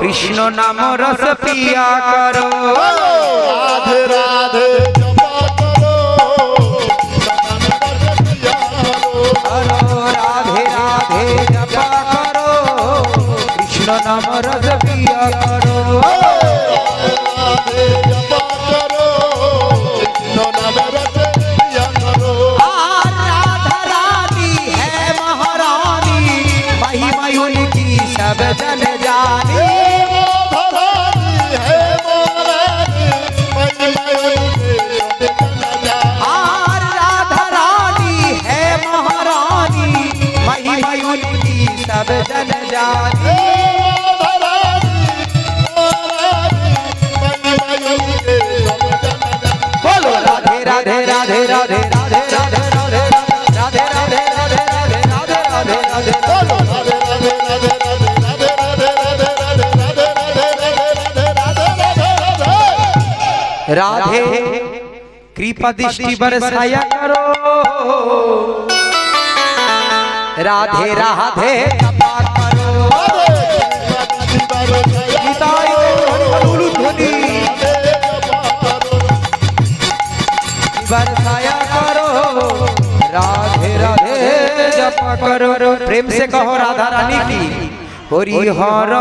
कृष्ण नाम रस पिया करो। राधे राधे जपा करो, राधे राधे जपा करो, कृष्ण नाम रस पिया करो। राधे जपा करो, कृष्ण नाम रस पिया करो। राधा रानी है महारानी, महिमा उनकी सब जन जानी। सब जन जानी। बोलो राधे राधे राधे राधे राधे राधे राधे राधे राधे राधे राधे राधे राधे राधे बोलो राधे राधे राधे राधे राधे राधे राधे राधे राधे राधे कृपा दृष्टि बरसाया करो। राधे राधे जपा करो। गीताय ध्वनि ध्वनि बरसाया करो। राधे राधे जपा करो। प्रेम से कहो राधा रानी की हरि हर।